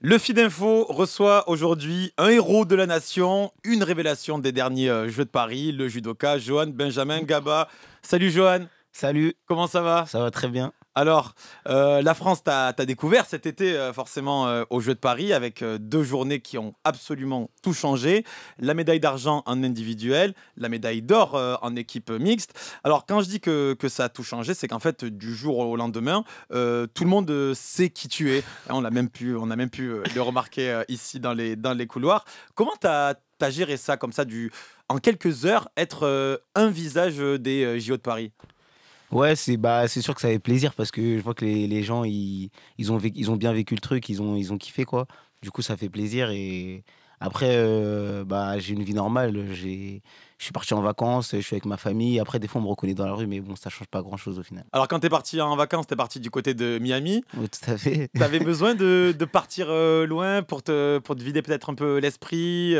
Le Feed Info reçoit aujourd'hui un héros de la nation, une révélation des derniers Jeux de Paris, le judoka Johan Benjamin Gaba. Salut Johan, Salut, comment ça va? ça va très bien. Alors, la France t'a découvert cet été forcément aux Jeux de Paris avec deux journées qui ont absolument tout changé. La médaille d'argent en individuel, la médaille d'or en équipe mixte. Alors, quand je dis que ça a tout changé, c'est qu'en fait, du jour au lendemain, tout le monde sait qui tu es. On a même pu le remarquer ici dans les couloirs. Comment t'as géré ça comme ça, en quelques heures, être un visage des JO de Paris? Ouais, c'est sûr que ça fait plaisir parce que je vois que les gens ils ont bien vécu le truc, ils ont kiffé quoi. Du coup, ça fait plaisir et après j'ai une vie normale, je suis parti en vacances, je suis avec ma famille. Après des fois on me reconnaît dans la rue mais bon, ça change pas grand-chose au final. Alors, quand tu es parti en vacances, tu es parti du côté de Miami. Ouais, tout à fait. Tu avais besoin de partir loin pour te vider peut-être un peu l'esprit,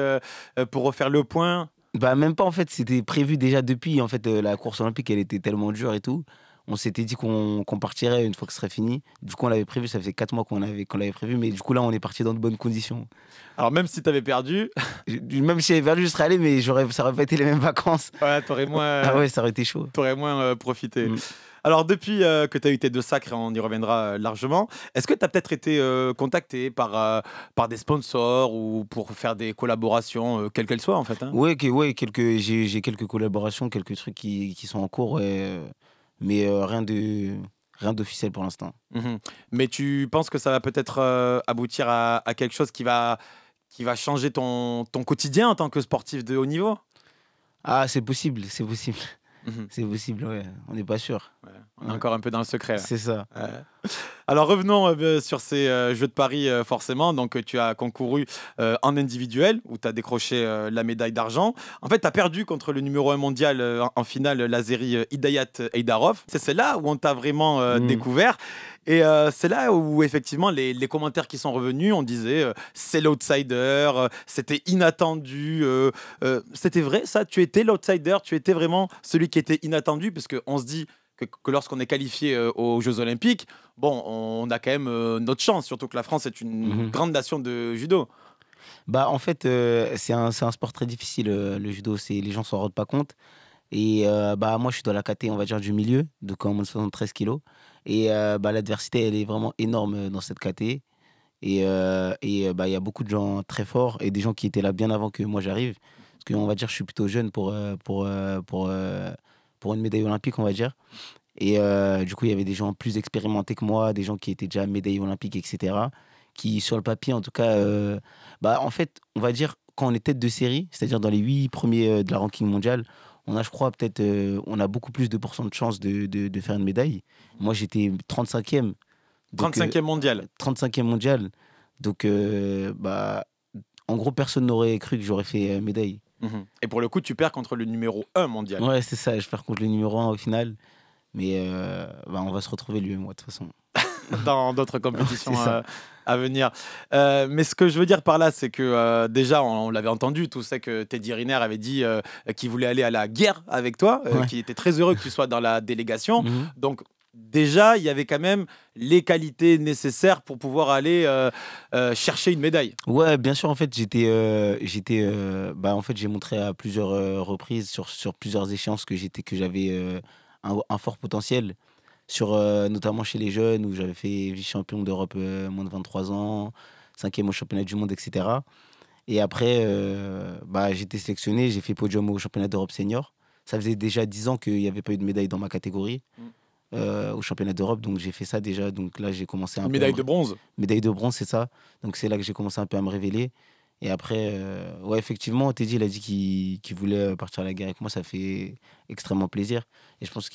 pour refaire le point. Bah même pas en fait, c'était prévu déjà depuis en fait la course olympique, elle était tellement dure et tout. On s'était dit qu'on partirait une fois que ce serait fini. Du coup, on l'avait prévu, ça faisait 4 mois qu'on l'avait prévu, mais du coup là, on est parti dans de bonnes conditions. Alors, même si tu avais perdu, Même si j'avais perdu, je serais allé, mais ça aurait pas été les mêmes vacances. ouais, tu aurais Ah moins, ouais, ça aurait été chaud. t'aurais moins profité. Mm. Alors, depuis que tu as eu tes deux sacres, on y reviendra largement, est-ce que tu as peut-être été contacté par des sponsors ou pour faire des collaborations, quelles qu'elles soient en fait, hein? Ouais, j'ai quelques collaborations, quelques trucs qui sont en cours, ouais, mais rien d'officiel pour l'instant. Mhm. Mais tu penses que ça va peut-être aboutir à quelque chose qui va changer ton quotidien en tant que sportif de haut niveau? Ah, c'est possible, c'est possible. Mhm. C'est possible, ouais. On n'est pas sûr. Ouais, on est Ouais, encore un peu dans le secret là. c'est ça. Ouais. Alors revenons sur ces Jeux de Paris forcément. Donc tu as concouru en individuel où tu as décroché la médaille d'argent. En fait, tu as perdu contre le numéro 1 mondial en finale, l'Azéri Hidayat Eidarov. C'est là où on t'a vraiment Mm. découvert. Et c'est là où effectivement les commentaires qui sont revenus, on disait c'est l'outsider, c'était inattendu. C'était vrai ça? Tu étais l'outsider, tu étais vraiment celui qui était inattendu parce qu'on se dit que lorsqu'on est qualifié aux Jeux Olympiques, bon, on a quand même notre chance, surtout que la France est une Mhm. grande nation de judo. Bah, en fait, c'est un sport très difficile, le judo. Les gens s'en rendent pas compte. Et bah, moi, je suis dans la caté, on va dire, du milieu, donc en moins de 73 kilos. Et l'adversité, elle est vraiment énorme dans cette caté. Bah, il y a beaucoup de gens très forts et des gens qui étaient là bien avant que moi j'arrive. Parce qu'on va dire, je suis plutôt jeune pour une médaille olympique, on va dire. Et du coup, il y avait des gens plus expérimentés que moi, des gens qui étaient déjà médaillés olympiques, etc. Qui, sur le papier, en tout cas, en fait, on va dire, quand on est tête de série, c'est-à-dire dans les 8 premiers de la ranking mondiale, on a, je crois, peut-être, on a beaucoup plus de pourcents de chances de faire une médaille. Moi, j'étais 35e, donc 35e mondial. 35e mondial. Donc, en gros, personne n'aurait cru que j'aurais fait médaille. Mhm. Et pour le coup, tu perds contre le numéro 1 mondial. Ouais, c'est ça, je perds contre le numéro 1 au final. Mais on va se retrouver lui et moi, de toute façon. Dans d'autres compétitions C'est ça. à venir. Mais ce que je veux dire par là, c'est que déjà, on l'avait entendu, tout ça que Teddy Riner avait dit qu'il voulait aller à la guerre avec toi, Ouais. qu'il était très heureux que tu sois dans la délégation. Mhm. Donc, déjà, il y avait quand même les qualités nécessaires pour pouvoir aller chercher une médaille. Ouais, bien sûr, en fait, en fait, j'ai montré à plusieurs reprises sur plusieurs échéances que j'avais un fort potentiel, notamment chez les jeunes, où j'avais fait vice-champion d'Europe moins de 23 ans, cinquième au championnat du monde, etc. Et après, j'ai été sélectionné, j'ai fait podium au championnat d'Europe senior. Ça faisait déjà 10 ans qu'il n'y avait pas eu de médaille dans ma catégorie Mm. au championnat d'Europe, donc j'ai fait ça déjà. Donc là, j'ai commencé un Une peu à médaille de bronze. médaille de bronze, c'est ça. Donc c'est là que j'ai commencé un peu à me révéler. Et après, ouais, effectivement, Teddy, il a dit qu'il voulait partir à la guerre avec moi. Ça fait extrêmement plaisir. Et je pense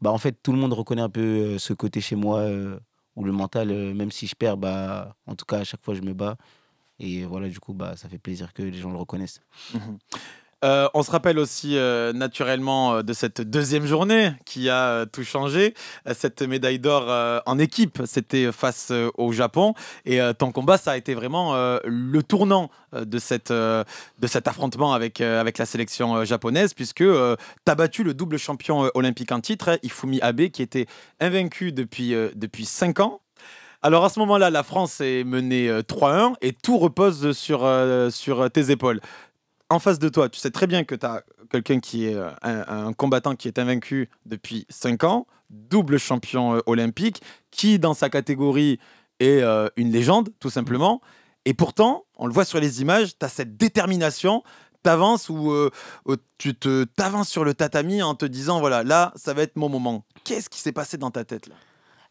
en fait, tout le monde reconnaît un peu ce côté chez moi où le mental, même si je perds, en tout cas, à chaque fois, je me bats. Et voilà, du coup, ça fait plaisir que les gens le reconnaissent. Mhm. On se rappelle aussi naturellement de cette deuxième journée qui a tout changé. Cette médaille d'or en équipe, c'était face au Japon. Et ton combat, ça a été vraiment le tournant de cet affrontement avec la sélection japonaise, puisque tu as battu le double champion olympique en titre, Ifumi Abe, qui était invaincu depuis 5 ans. Alors à ce moment-là, la France est menée 3-1 et tout repose sur tes épaules. En face de toi, tu sais très bien que tu as quelqu'un qui est un combattant qui est invaincu depuis 5 ans, double champion olympique, qui dans sa catégorie est une légende, tout simplement. Et pourtant, on le voit sur les images, tu as cette détermination, t'avances ou t'avances sur le tatami en te disant, voilà, là, ça va être mon moment. Qu'est-ce qui s'est passé dans ta tête là?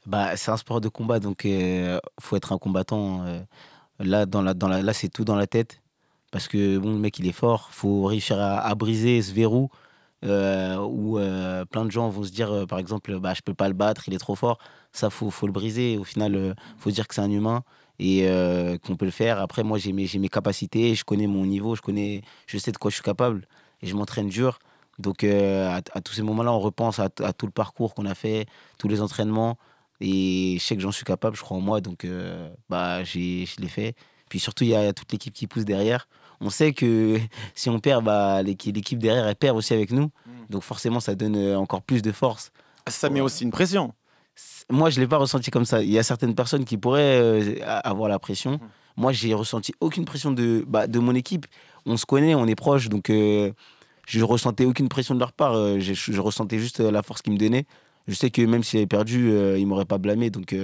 Bah, c'est un sport de combat, donc faut être un combattant. Là, là, c'est tout dans la tête. Parce que bon, le mec, il est fort. Faut réussir à briser ce verrou où plein de gens vont se dire, par exemple, bah, je peux pas le battre, il est trop fort. Ça, faut le briser. Au final, faut dire que c'est un humain et qu'on peut le faire. Après, moi, j'ai mes capacités, je connais mon niveau, je sais de quoi je suis capable et je m'entraîne dur. Donc, à tous ces moments-là, on repense à tout le parcours qu'on a fait, tous les entraînements. Et je sais que j'en suis capable, je crois en moi, donc bah, je l'ai fait. Puis surtout, il y a toute l'équipe qui pousse derrière. On sait que si on perd, bah, l'équipe derrière, elle perd aussi avec nous. Donc forcément, ça donne encore plus de force. Ça met aussi une pression. Moi, je ne l'ai pas ressenti comme ça. Il y a certaines personnes qui pourraient avoir la pression. Moi, j'ai ressenti aucune pression de mon équipe. On se connaît, on est proches, donc je ressentais aucune pression de leur part. Je ressentais juste la force qu'ils me donnaient. Je sais que même s'il avait perdu, il ne m'aurait pas blâmé, donc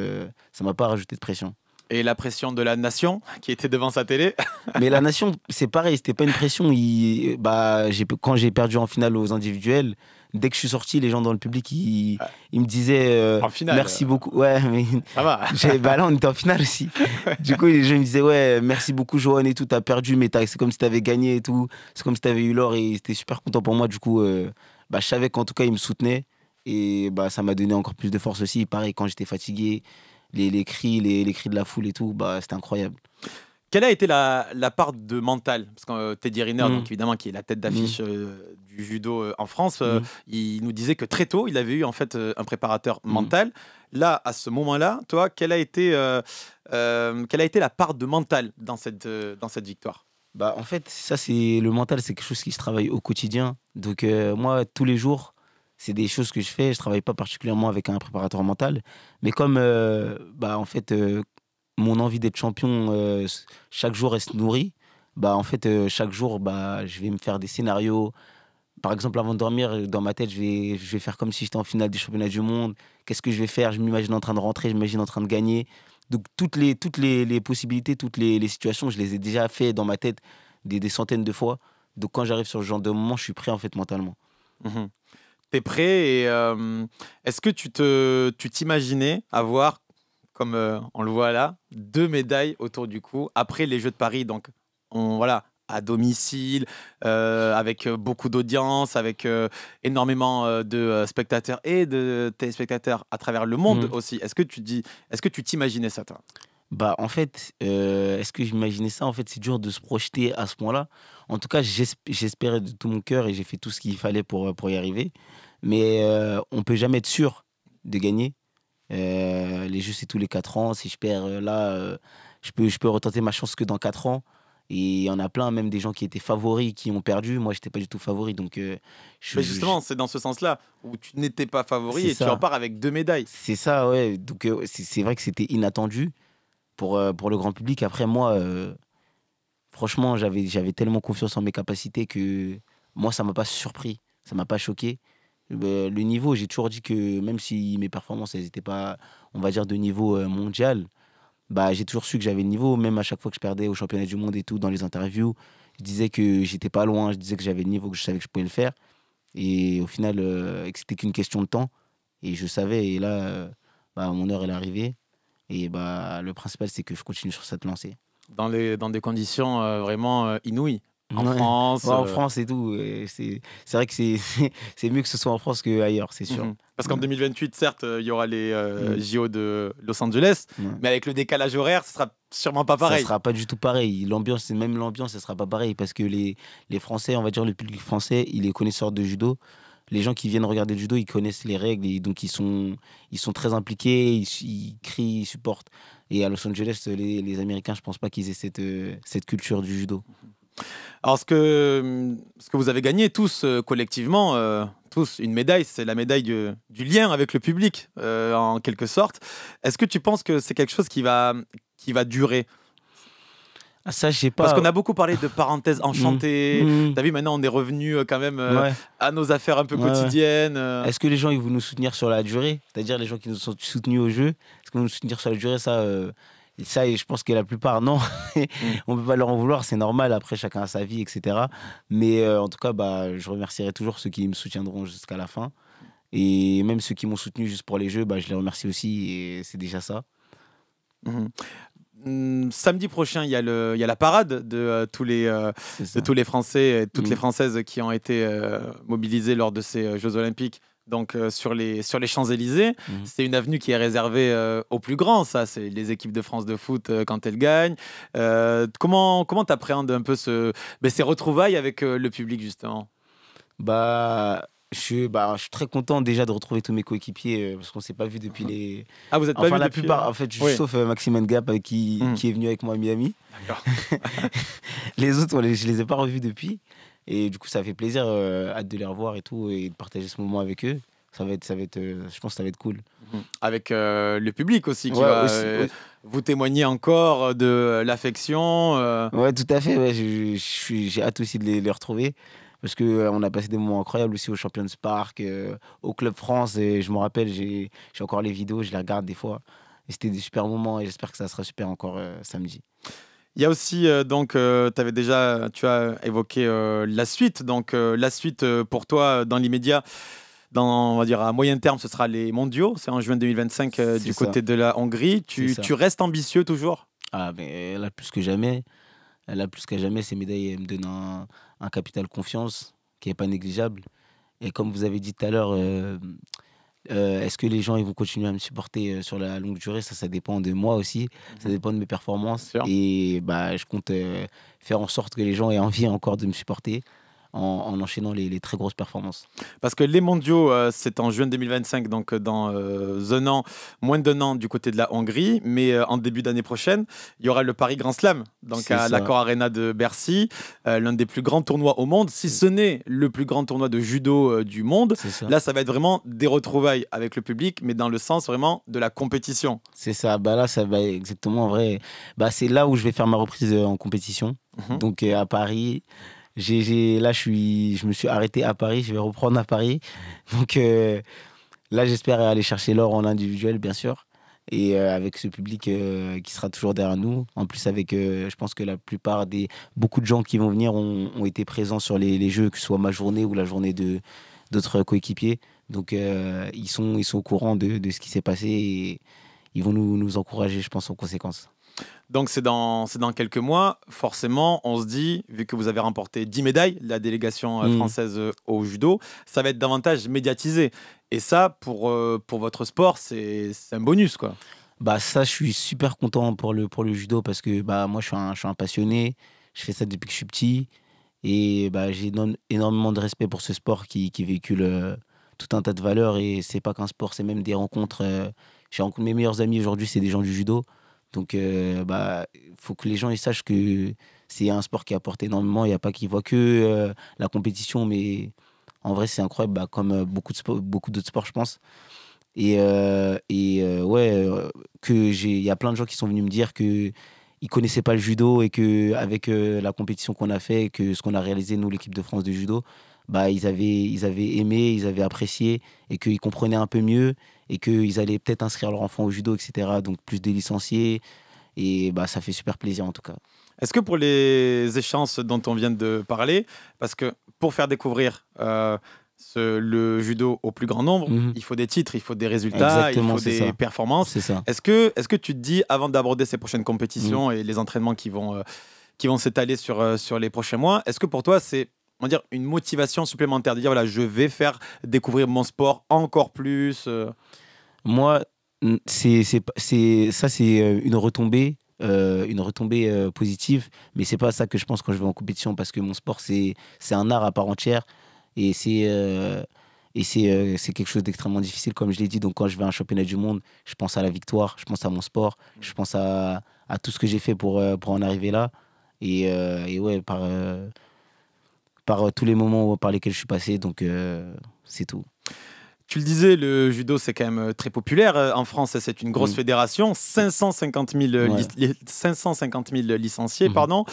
ça ne m'a pas rajouté de pression. Et la pression de la nation qui était devant sa télé. Mais la nation, c'est pareil, c'était pas une pression. Quand j'ai perdu en finale aux individuels, dès que je suis sorti, les gens dans le public, ils me disaient En finale, merci beaucoup. Ouais, mais ça va. bah là, on était en finale aussi. Du coup, les gens me disaient ouais, merci beaucoup, Johan et tout. T'as perdu, mais c'est comme si t'avais gagné et tout. C'est comme si t'avais eu l'or et ils étaient super contents pour moi. Du coup, bah, je savais qu'en tout cas, ils me soutenaient. Et bah, ça m'a donné encore plus de force aussi. Pareil, quand j'étais fatigué, les cris, les cris de la foule et tout, bah, c'était incroyable. Quelle a été la part de mental? Parce que Teddy Riner, donc évidemment, qui est la tête d'affiche du judo en France, il nous disait que très tôt, il avait eu en fait un préparateur mental. Là, à ce moment-là, toi, quelle a été la part de mental dans cette victoire? Bah, en fait, ça, c'est le mental, c'est quelque chose qui se travaille au quotidien. Donc, moi, tous les jours, c'est des choses que je fais. Je travaille pas particulièrement avec un préparateur mental. Mais comme, bah, en fait, mon envie d'être champion, chaque jour, elle se nourrit. Bah, en fait, chaque jour, bah, je vais me faire des scénarios. Par exemple, avant de dormir, dans ma tête, je vais faire comme si j'étais en finale des championnats du monde. Qu'est-ce que je vais faire? Je m'imagine en train de rentrer, je m'imagine en train de gagner. Donc, toutes les possibilités, toutes les situations, je les ai déjà fait dans ma tête des centaines de fois. Donc, quand j'arrive sur ce genre de moment, je suis prêt, en fait, mentalement. Mhm. T'es prêt et est-ce que tu t'imaginais avoir, comme on le voit là, 2 médailles autour du cou après les Jeux de Paris, donc voilà, à domicile, avec beaucoup d'audience, avec énormément de spectateurs et de téléspectateurs à travers le monde aussi. Est-ce que tu t'imaginais ça, toi? Bah, en fait, est-ce que j'imaginais ça? En fait, c'est dur de se projeter à ce point-là. En tout cas, j'espérais de tout mon cœur et j'ai fait tout ce qu'il fallait pour y arriver. Mais on peut jamais être sûr de gagner. Les jeux, c'est tous les 4 ans. Si je perds là, je peux retenter ma chance que dans 4 ans. Et il y en a plein, même des gens qui étaient favoris, qui ont perdu. Moi, j'étais pas du tout favori. Donc, Mais justement, c'est dans ce sens-là où tu n'étais pas favori c'est et tu ça. repars avec 2 médailles. C'est ça, ouais. Donc, c'est vrai que c'était inattendu pour le grand public. Après, moi, franchement, j'avais tellement confiance en mes capacités que moi, ça m'a pas surpris, ça m'a pas choqué. Le niveau, j'ai toujours dit que même si mes performances, elles étaient pas, on va dire, de niveau mondial, bah, j'ai toujours su que j'avais le niveau. Même à chaque fois que je perdais au championnat du monde et tout, dans les interviews, je disais que j'étais pas loin, je disais que j'avais le niveau, que je savais que je pouvais le faire. Et au final, que c'était qu'une question de temps. Et je savais, et là, bah, mon heure, elle est arrivée. Et bah, le principal, c'est que je continue sur cette lancée. Dans des conditions vraiment inouïes. En Ouais. France. Ouais, en France et tout. C'est vrai que c'est mieux que ce soit en France qu'ailleurs, c'est sûr. Parce qu'en 2028, certes, il y aura les Mm. JO de Los Angeles, Ouais. mais avec le décalage horaire, ce sera sûrement pas Ça pareil. sera pas du tout pareil. L'ambiance, même l'ambiance, ça sera pas pareil parce que les Français, on va dire le public français, il est connaisseur de judo. Les gens qui viennent regarder le judo, ils connaissent les règles et donc ils sont très impliqués, ils crient, ils supportent. Et à Los Angeles, les Américains, je pense pas qu'ils aient cette culture du judo. Alors, ce que vous avez gagné tous collectivement, tous une médaille, c'est la médaille du lien avec le public, en quelque sorte. Est-ce que tu penses que c'est quelque chose qui va durer? Ah, ça, je sais Parce pas. qu'on a beaucoup parlé de parenthèses enchantées. Mm. T'as vu, maintenant, on est revenu quand même Ouais, à nos affaires un peu ouais, ouais. quotidiennes. Est-ce que les gens ils vont nous soutenir sur la durée? C'est-à-dire les gens qui nous sont soutenus au jeu, est-ce qu'ils vont nous soutenir sur la durée? Ça, et je pense que la plupart, non. Mm. On peut pas leur en vouloir, c'est normal. Après, chacun a sa vie, etc. Mais en tout cas, bah, je remercierai toujours ceux qui me soutiendront jusqu'à la fin. Et même ceux qui m'ont soutenu juste pour les jeux, bah, je les remercie aussi. Et c'est déjà ça. Mhm. Samedi prochain, il y a la parade C'est de ça. tous les Français et toutes les Mm. Françaises qui ont été mobilisés lors de ces Jeux Olympiques. Donc sur les Champs-Élysées, Mhm. c'est une avenue qui est réservée aux plus grands, ça, c'est les équipes de France de foot quand elles gagnent. Comment t'appréhendes un peu ces retrouvailles avec le public, justement? Bah, je suis très content déjà de retrouver tous mes coéquipiers parce qu'on s'est pas vu depuis les. Ah, vous n'êtes pas Enfin, vu la depuis plupart, en fait, Oui. sauf Maxime Ngap qui, Mhm. qui est venu avec moi à Miami. D'accord. Les autres, je les ai pas revus depuis. Et du coup, ça fait plaisir, hâte de les revoir et tout, et de partager ce moment avec eux. Je pense que ça va être cool. Mhm. Avec le public aussi qui Ouais, va aussi, vous témoigner encore de l'affection. ouais, tout à fait. Ouais, j'ai hâte aussi de les retrouver. Parce qu'on a passé des moments incroyables aussi au Champions Park, au Club France. Et je me rappelle, j'ai encore les vidéos, je les regarde des fois. Et c'était des super moments et j'espère que ça sera super encore samedi. Il y a aussi, donc, tu as évoqué la suite. Donc, la suite pour toi, dans l'immédiat, on va dire à moyen terme, ce sera les mondiaux. C'est en juin 2025 C'est du ça, côté de la Hongrie. c'est Tu ça. restes ambitieux toujours? Ah, mais là, plus que jamais. Là, plus que jamais, ces médailles elles me donnent un capital confiance qui n'est pas négligeable. Et comme vous avez dit tout à l'heure, est-ce que les gens ils vont continuer à me supporter sur la longue durée? Ça dépend de moi aussi. Ça Mhm. dépend de mes Bien performances. sûr. Et bah, je compte faire en sorte que les gens aient envie encore de me supporter en enchaînant les très grosses performances. Parce que les mondiaux, c'est en juin 2025, donc dans un an, moins d'un an du côté de la Hongrie. Mais en début d'année prochaine, il y aura le Paris Grand Slam, donc C'est à ça, l'Accor Arena de Bercy, l'un des plus grands tournois au monde, si ce n'est le plus grand tournoi de judo du monde. c'est ça. Là, ça va être vraiment des retrouvailles avec le public, mais dans le sens vraiment de la compétition. C'est ça. Bah là, ça va exactement en vrai. Bah, c'est là où je vais faire ma reprise en compétition. Mhm. Donc à Paris. Là, je me suis arrêté à Paris, je vais reprendre à Paris. Donc là, j'espère aller chercher l'or en individuel, bien sûr. Et avec ce public qui sera toujours derrière nous. En plus, je pense que beaucoup de gens qui vont venir ont été présents sur les jeux, que ce soit ma journée ou la journée d'autres coéquipiers. Donc ils sont au courant de ce qui s'est passé et ils vont nous encourager, je pense, en conséquence. Donc c'est dans quelques mois, forcément, on se dit, vu que vous avez remporté 10 médailles, la délégation Mm. française au judo, ça va être davantage médiatisé. Et ça, pour votre sport, c'est un bonus, quoi. Bah ça, je suis super content pour le judo parce que bah moi, je suis un passionné. Je fais ça depuis que je suis petit et bah j'ai énormément de respect pour ce sport qui véhicule tout un tas de valeurs et c'est pas qu'un sport, c'est même des rencontres. J'ai rencontré mes meilleurs amis aujourd'hui, c'est des gens du judo. Donc bah faut que les gens ils sachent que c'est un sport qui apporte énormément. Il y a pas qu'ils voient que la compétition, mais en vrai c'est incroyable, bah, comme beaucoup d'autres sports, je pense. Ouais, il y a plein de gens qui sont venus me dire que ils connaissaient pas le judo et que avec la compétition qu'on a fait, que ce qu'on a réalisé nous l'équipe de France de judo, bah ils avaient aimé, ils avaient apprécié et qu'ils comprenaient un peu mieux et qu'ils allaient peut-être inscrire leur enfant au judo, etc. Donc plus de licenciés et bah ça fait super plaisir en tout cas. Est-ce que pour les échéances dont on vient de parler, parce que pour faire découvrir le judo au plus grand nombre, Mhm. il faut des titres, il faut des résultats, il Exactement, faut c'est des ça. performances. C'est ça. Est-ce que tu te dis, avant d'aborder ces prochaines Mhm. compétitions et les entraînements qui vont s'étaler sur les prochains mois, est-ce que pour toi, c'est, on va dire, une motivation supplémentaire de dire, voilà, je vais faire découvrir mon sport encore plus Moi, c'est une retombée positive, mais c'est pas ça que je pense quand je vais en compétition parce que mon sport, c'est un art à part entière et c'est quelque chose d'extrêmement difficile, comme je l'ai dit. Donc, quand je vais à un championnat du monde, je pense à la victoire, je pense à mon sport, je pense à tout ce que j'ai fait pour en arriver là. Et ouais, par tous les moments par lesquels je suis passé, donc c'est tout. Tu le disais, le judo, c'est quand même très populaire en France. C'est une grosse fédération. 550 000, 550 000 licenciés, pardon.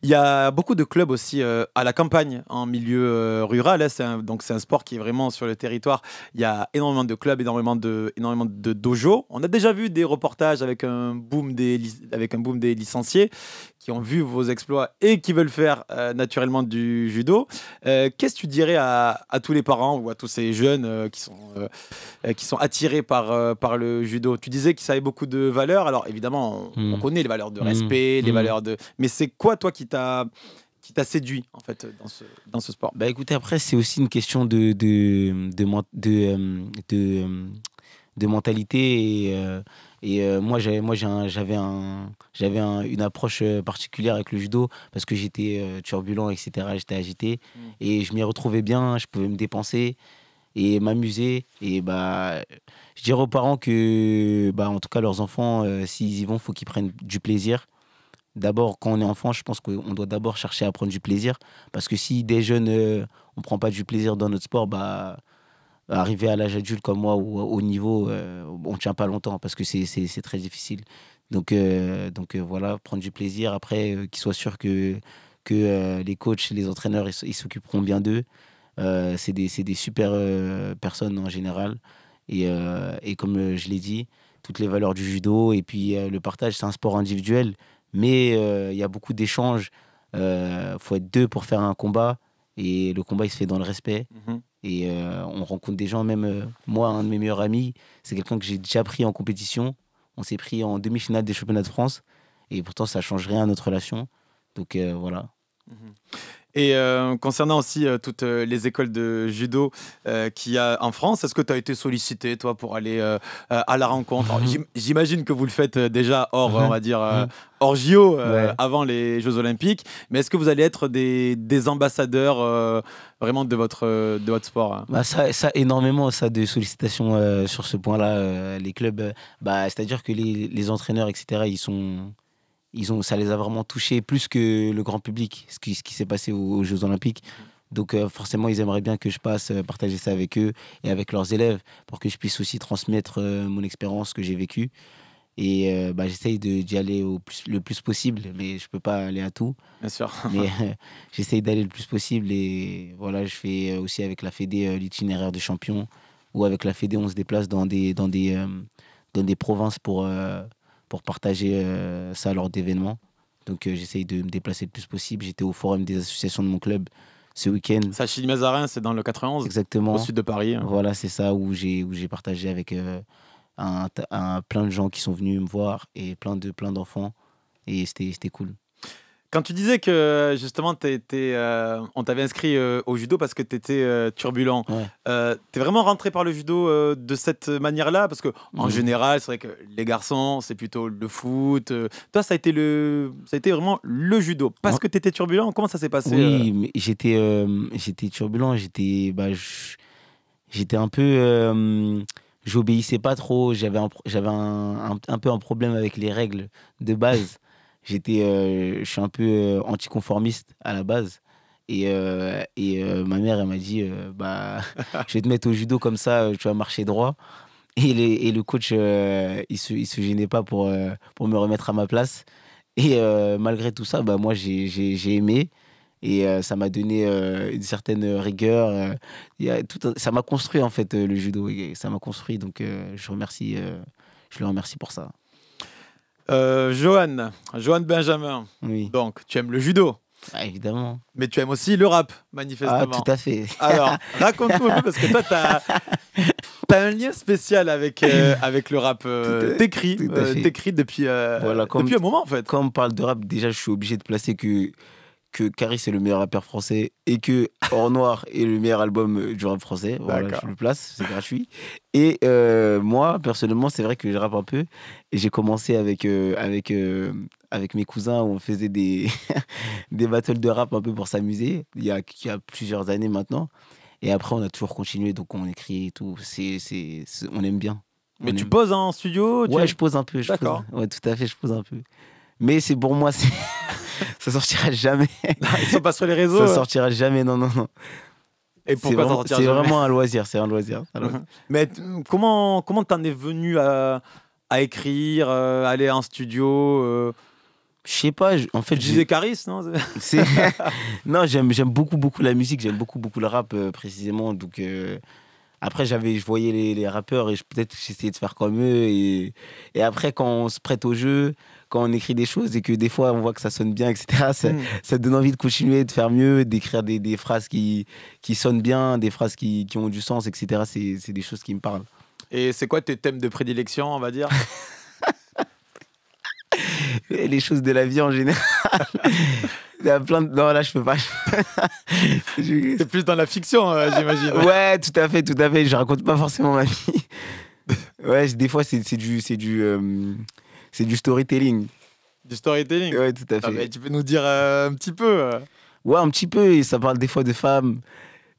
Il y a beaucoup de clubs aussi à la campagne, en milieu rural. Hein. Donc c'est un sport qui est vraiment sur le territoire. Il y a énormément de clubs, énormément de dojos. On a déjà vu des reportages avec un boom des licenciés qui ont vu vos exploits et qui veulent faire naturellement du judo. Qu'est-ce que tu dirais à tous les parents ou à tous ces jeunes qui sont attirés par le judo? Tu disais qu'ils avaient beaucoup de valeurs. Alors évidemment, on connaît les valeurs de respect, les valeurs de... Mais c'est quoi, toi, qui t'a séduit en fait dans ce sport? Bah écoutez, après c'est aussi une question de mentalité moi j'avais une approche particulière avec le judo parce que j'étais turbulent, etc. J'étais agité et je m'y retrouvais bien, je pouvais me dépenser et m'amuser. Et bah je dirais aux parents que bah en tout cas leurs enfants, s'ils y vont, faut qu'ils prennent du plaisir. D'abord, quand on est enfant, je pense qu'on doit d'abord chercher à prendre du plaisir. Parce que si des jeunes, on ne prend pas du plaisir dans notre sport, bah, arriver à l'âge adulte comme moi ou au niveau, on ne tient pas longtemps parce que c'est très difficile. Donc voilà, prendre du plaisir. Après, qu'ils soient sûrs que les coachs, les entraîneurs, ils s'occuperont bien d'eux. C'est des super personnes en général. Et comme je l'ai dit, toutes les valeurs du judo. Et puis le partage, c'est un sport individuel. Mais il y a beaucoup d'échanges. Faut être deux pour faire un combat. Et le combat, il se fait dans le respect. Et on rencontre des gens, même moi, un de mes meilleurs amis, c'est quelqu'un que j'ai déjà pris en compétition. On s'est pris en demi-finale des championnats de France. Et pourtant, ça ne change rien à notre relation. Donc voilà. Et concernant aussi toutes les écoles de judo qu'il y a en France, est-ce que tu as été sollicité, toi, pour aller à la rencontre? Alors, j'imagine que vous le faites déjà hors, on va dire, hors JO, avant les Jeux Olympiques. Mais est-ce que vous allez être des ambassadeurs vraiment de votre sport, hein? Bah ça énormément, ça, de sollicitations sur ce point-là. Les clubs, c'est-à-dire que les entraîneurs, etc., ça les a vraiment touchés plus que le grand public, ce qui s'est passé aux Jeux Olympiques. Donc forcément, ils aimeraient bien que je passe partager ça avec eux et avec leurs élèves pour que je puisse aussi transmettre mon expérience que j'ai vécue. Et j'essaye d'y aller le plus possible, mais je peux pas aller à tout. Bien sûr. Mais j'essaye d'aller le plus possible. Et voilà, je fais aussi avec la Fédé l'itinéraire de champion, ou avec la Fédé, on se déplace dans des provinces pour partager ça lors d'événements. Donc j'essaye de me déplacer le plus possible. J'étais au forum des associations de mon club ce week-end. Ça, Chili-Mazarin, c'est dans le 91. Exactement. Au sud de Paris. Voilà, c'est ça, où j'ai partagé avec plein de gens qui sont venus me voir et plein d'enfants. Et c'était cool. Quand tu disais que justement on t'avait inscrit au judo parce que tu étais turbulent, t'es vraiment rentré par le judo de cette manière-là? Parce qu'en général, c'est vrai que les garçons, c'est plutôt le foot. Toi, ça a été vraiment le judo. Parce que tu étais turbulent, comment ça s'est passé? Oui, mais j'étais turbulent, j'étais un peu... j'obéissais pas trop, j'avais un peu un problème avec les règles de base. Je suis un peu anticonformiste à la base. Et ma mère, elle m'a dit je vais te mettre au judo, comme ça, tu vas marcher droit. Et le coach, il se gênait pas pour me remettre à ma place. Et malgré tout ça, moi, j'ai aimé. Et ça m'a donné une certaine rigueur. Ça m'a construit, en fait, le judo. Et ça m'a construit. Donc, je le remercie pour ça. Johan Benjamin, oui. Donc tu aimes le judo? Évidemment. Mais tu aimes aussi le rap, manifestement. Tout à fait. Alors, raconte-nous un peu, parce que toi, t'as un lien spécial avec le rap. T'écris depuis, depuis un moment, en fait. Quand on parle de rap, déjà, je suis obligé de placer que Caris est le meilleur rappeur français et que Hors Noir est le meilleur album du rap français. Voilà, je le place, c'est gratuit. Et moi, personnellement, c'est vrai que je rappe un peu. Et j'ai commencé avec mes cousins, où on faisait des battles de rap un peu pour s'amuser, il y a plusieurs années maintenant. Et après, on a toujours continué, donc on écrit et tout. On aime bien. Mais tu poses en studio? Ouais, je pose un peu. D'accord. Ouais, tout à fait, je pose un peu. Mais c'est pour moi, Ça sortira jamais. Ils sont pas sur les réseaux. Ça sortira jamais, non, non, non. Et pourquoi ça sortira C'est jamais? vraiment un loisir, c'est un loisir. Mais comment t'en es venu à écrire, aller en studio Je sais pas, en fait, Tu disais Caris, non? c'est non, j'aime beaucoup beaucoup la musique, j'aime beaucoup beaucoup le rap précisément. Donc après je voyais les rappeurs et peut-être j'essayais de faire comme eux et après quand on se prête au jeu, quand on écrit des choses et que des fois on voit que ça sonne bien, etc. Ça donne envie de continuer, de faire mieux, d'écrire des phrases qui sonnent bien, des phrases qui ont du sens, etc. C'est des choses qui me parlent. Et c'est quoi tes thèmes de prédilection, on va dire? Les choses de la vie en général. Il y a plein de... Non, là, je peux pas. C'est plus dans la fiction, j'imagine. Ouais, tout à fait, tout à fait. Je raconte pas forcément ma vie. Ouais, des fois, c'est du storytelling. Du storytelling? Ouais, tout à fait. Mais tu peux nous dire un petit peu Ouais, un petit peu. Et ça parle des fois de femmes,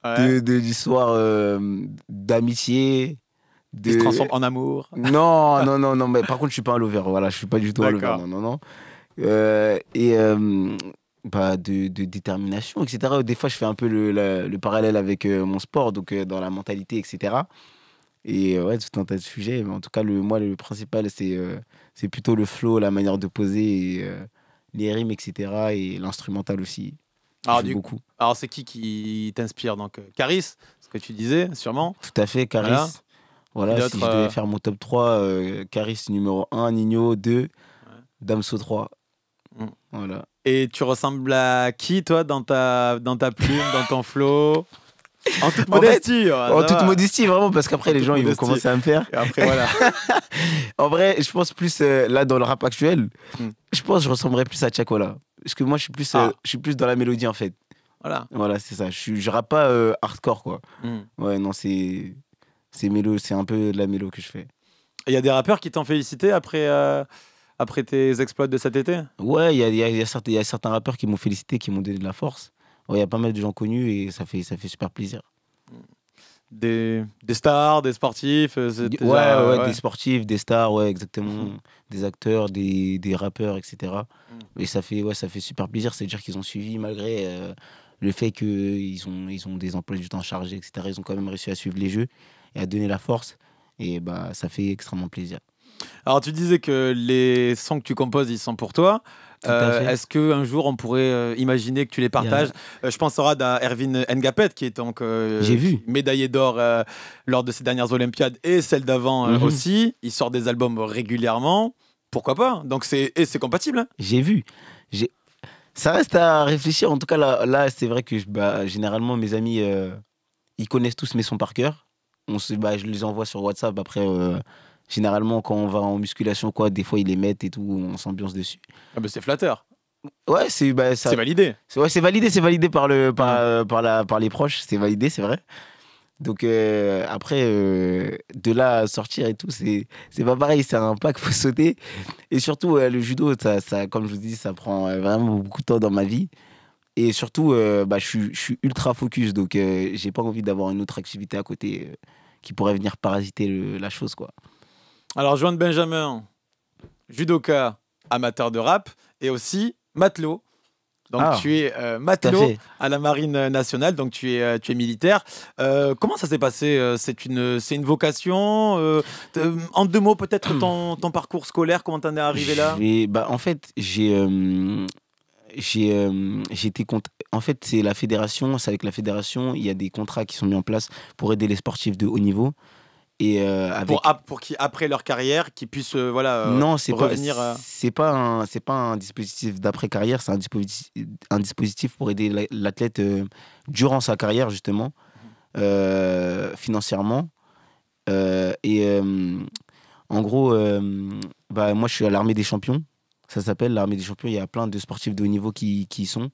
ouais. de l'histoire d'amitié. Qui se transforme en amour. Non, non, non, non. Mais par contre, je suis pas un lover. Voilà, je suis pas du tout un lover. Non, non, non. De détermination, etc. Des fois, je fais un peu le parallèle avec mon sport, donc dans la mentalité, etc. Et ouais, tout un tas de sujets. Mais en tout cas, moi, le principal, c'est plutôt le flow, la manière de poser, et, les rimes, etc. Et l'instrumental aussi. Alors, Beaucoup. Alors, c'est qui t'inspire? Donc, Caris, ce que tu disais, sûrement. Tout à fait, Caris. Voilà, si je devais faire mon top 3, Caris numéro 1, Nino 2, ouais. Damso 3. Voilà. Et tu ressembles à qui, toi, dans ta plume, dans ton flow? En toute modestie. En toute modestie, vraiment, parce qu'après, les gens, ils vont commencer à me faire. Et après, voilà. En vrai, je pense plus, là, dans le rap actuel, je pense que je ressemblerais plus à Chakola. Parce que moi, je suis plus dans la mélodie, en fait. Voilà, c'est ça. Je rappe pas hardcore, quoi. Ouais, non, c'est un peu de la mélo que je fais. Et il y a des rappeurs qui t'ont félicité après tes exploits de cet été? Ouais, il y a certains rappeurs qui m'ont félicité, qui m'ont donné de la force. Ouais, il y a pas mal de gens connus et ça fait super plaisir. Des stars, des sportifs ouais, des sportifs, des stars, ouais, exactement. Des acteurs, des rappeurs, etc. Et ça fait super plaisir. C'est-à-dire qu'ils ont suivi malgré le fait qu'ils ont des emplois du temps chargés, etc. Ils ont quand même réussi à suivre les jeux et à donner la force. Et bah, ça fait extrêmement plaisir. Alors, tu disais que les sons que tu composes, ils sont pour toi. Est-ce qu'un jour, on pourrait imaginer que tu les partages? Je pense à Erwin Ngapet, qui est donc médaillé d'or lors de ses dernières Olympiades et celle d'avant aussi. Il sort des albums régulièrement. Pourquoi pas? Donc, c'est compatible. Hein. J'ai vu. Ça reste à réfléchir. En tout cas, là c'est vrai que généralement, mes amis, ils connaissent tous mes sons par cœur. Je les envoie sur WhatsApp. Après, généralement, quand on va en musculation, quoi, des fois, ils les mettent et tout, on s'ambiance dessus. Ah bah c'est flatteur. Ouais, c'est validé. Ouais, c'est validé par les proches. C'est validé, c'est vrai. Donc, après, de là à sortir et tout, c'est pas pareil. C'est un pas qu'il faut sauter. Et surtout, le judo, ça, comme je vous dis, ça prend vraiment beaucoup de temps dans ma vie. Et surtout, je suis ultra focus, donc j'ai pas envie d'avoir une autre activité à côté qui pourrait venir parasiter la chose, quoi. Alors, Joanne Benjamin, judoka, amateur de rap, et aussi matelot. Donc, tu es matelot à la Marine nationale, donc tu es militaire. Comment ça s'est passé? C'est une vocation? En 2 mots, peut-être ton parcours scolaire, comment t'en es arrivé là? En fait, en fait, c'est la fédération. C'est avec la fédération, il y a des contrats qui sont mis en place pour aider les sportifs de haut niveau. Et pour qui, après leur carrière, qui puissent non, revenir. C'est pas un dispositif d'après-carrière, c'est un dispositif pour aider l'athlète durant sa carrière, justement, financièrement. En gros, moi, je suis à l'Armée des Champions. Ça s'appelle l'Armée des Champions. Il y a plein de sportifs de haut niveau qui y sont.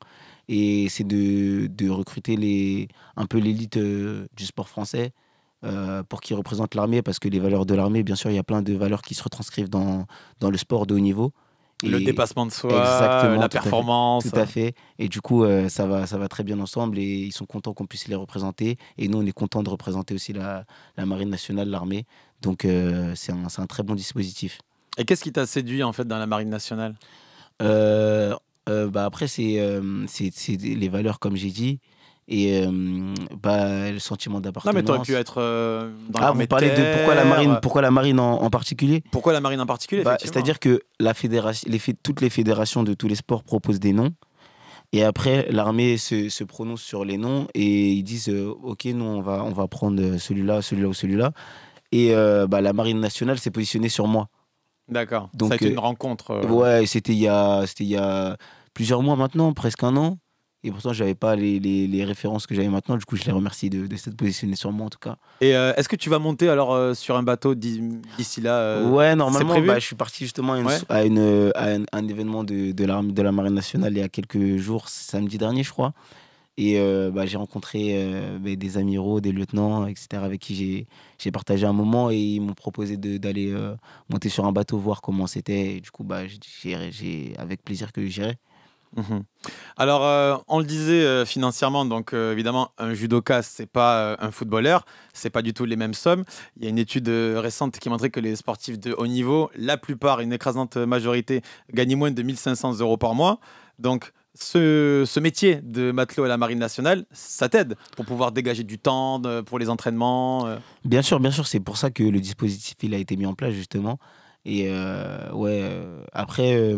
Et c'est de recruter un peu l'élite du sport français pour qu'ils représentent l'armée. Parce que les valeurs de l'armée, bien sûr, il y a plein de valeurs qui se retranscrivent dans le sport de haut niveau. Le dépassement de soi, la performance. Tout à fait. Et du coup, ça va très bien ensemble. Et ils sont contents qu'on puisse les représenter. Et nous, on est contents de représenter aussi la Marine nationale, l'armée. Donc, c'est un très bon dispositif. Et qu'est-ce qui t'a séduit en fait dans la Marine nationale? Bah, après, c'est les valeurs, comme j'ai dit, et bah, le sentiment Non, mais tu aurais pu d'appartenance. être dans Ah, l'armée vous de parlez de terre. pourquoi la marine en particulier? Pourquoi la marine en particulier, Bah, effectivement? c'est-à-dire que la fédération, toutes les fédérations de tous les sports proposent des noms. Et après, l'armée se prononce sur les noms et ils disent OK, nous, on va prendre celui-là, celui-là ou celui-là. Et bah, la marine nationale s'est positionnée sur moi. D'accord. Ça a Donc, été une rencontre. ouais, c'était il y a plusieurs mois maintenant, presque un an. Et pourtant, je n'avais pas les références que j'avais maintenant. Du coup, je les remercie de s'être positionné sur moi, en tout cas. Et est-ce que tu vas monter alors sur un bateau d'ici là Ouais, c'est normalement, prévu? bah, je suis parti justement Ouais. à un événement de la Marine nationale il y a quelques jours, samedi dernier, je crois. Et bah, j'ai rencontré bah, des amiraux, des lieutenants, etc., avec qui j'ai partagé un moment et ils m'ont proposé d'aller monter sur un bateau, voir comment c'était. Et du coup, bah, j'ai avec plaisir que j'irai. Mhm. Alors, on le disait financièrement, donc évidemment, un judoka, c'est pas un footballeur, c'est pas du tout les mêmes sommes. Il y a une étude récente qui montrait que les sportifs de haut niveau, la plupart, une écrasante majorité, gagnent moins de 1500 euros par mois. Donc, ce métier de matelot à la Marine nationale, ça t'aide pour pouvoir dégager du temps pour les entraînements. Bien sûr, c'est pour ça que le dispositif il a été mis en place, justement. Et ouais, après,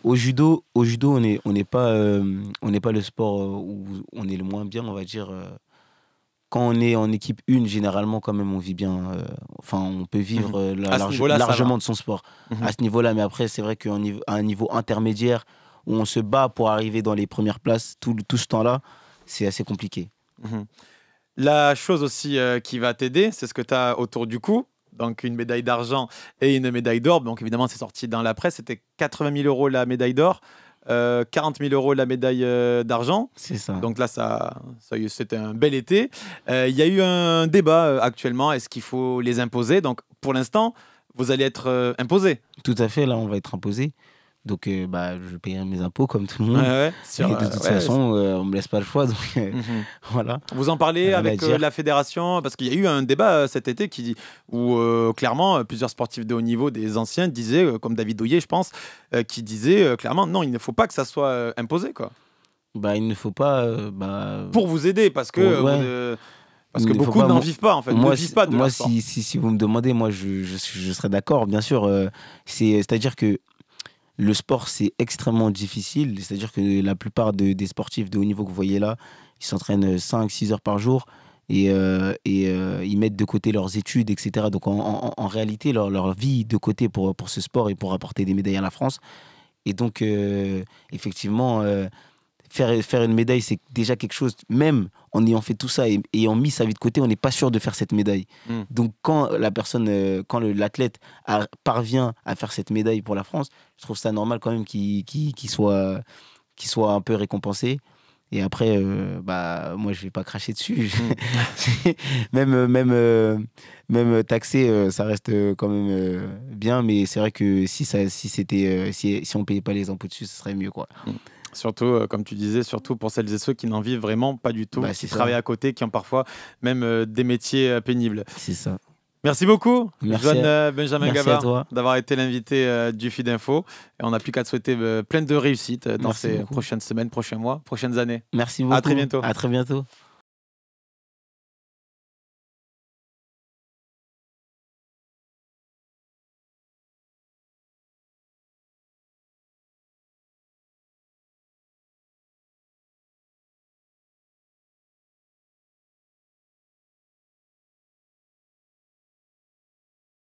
on n'est pas le sport où on est le moins bien, on va dire. Quand on est en équipe 1, généralement, quand même, on vit bien. Enfin, on peut Mhm. vivre À ce niveau-là, ça va. largement de son sport Mhm. à ce niveau-là. Mais après, c'est vrai qu'à un niveau intermédiaire, où on se bat pour arriver dans les premières places, tout ce temps-là, c'est assez compliqué. Mhm. La chose aussi qui va t'aider, c'est ce que tu as autour du cou. Donc une médaille d'argent et une médaille d'or. Donc évidemment, c'est sorti dans la presse. C'était 80 000 euros la médaille d'or, 40 000 euros la médaille d'argent. C'est ça. Donc là, c'était un bel été. Il y a eu un débat actuellement. Est-ce qu'il faut les imposer? Donc pour l'instant, vous allez être imposé. Tout à fait, là, on va être imposé. Donc, bah, je paierai mes impôts comme tout le Ouais, monde. ouais, Et de toute ouais. façon, on me laisse pas le choix. Donc, Mhm. voilà, Vous en parlez rien à avec dire. la fédération parce qu'il y a eu un débat cet été où clairement plusieurs sportifs de haut niveau, des anciens, disaient, comme David Douillet, je pense, qui disaient clairement non, il ne faut pas que ça soit imposé quoi. Bah, il ne faut pas. Bah, Pour vous aider ouais, parce il que ne faut beaucoup pas. n'en vivent pas en fait, ne Moi, vivent pas de leur sport. si vous me demandez, moi, je serais d'accord, bien sûr. C'est-à-dire que le sport, c'est extrêmement difficile. C'est-à-dire que la plupart des sportifs de haut niveau que vous voyez là, ils s'entraînent 5 6 heures par jour et ils mettent de côté leurs études, etc. Donc, en réalité, leur vie de côté pour ce sport et pour apporter des médailles à la France. Et donc, effectivement, faire une médaille, c'est déjà quelque chose, même en ayant fait tout ça et ayant mis sa vie de côté, on n'est pas sûr de faire cette médaille. Mm. Donc, quand la personne, l'athlète parvient à faire cette médaille pour la France, je trouve ça normal quand même qu'il soit un peu récompensé. Et après, bah, moi, je vais pas cracher dessus. Même taxé, ça reste quand même bien. Mais c'est vrai que si on payait pas les impôts dessus, ce serait mieux, quoi. Mm. Surtout, comme tu disais, surtout pour celles et ceux qui n'en vivent vraiment pas du tout, Bah, qui c'est travaillent ça. à côté, qui ont parfois même des métiers pénibles. C'est ça. Merci beaucoup, Merci Joanne à, Benjamin merci à Gavard, toi. d'avoir été l'invité du Feed Info. Et on n'a plus qu'à te souhaiter plein de réussite dans Merci ces beaucoup. prochaines semaines, prochains mois, prochaines années. Merci À très beaucoup. bientôt. À très bientôt.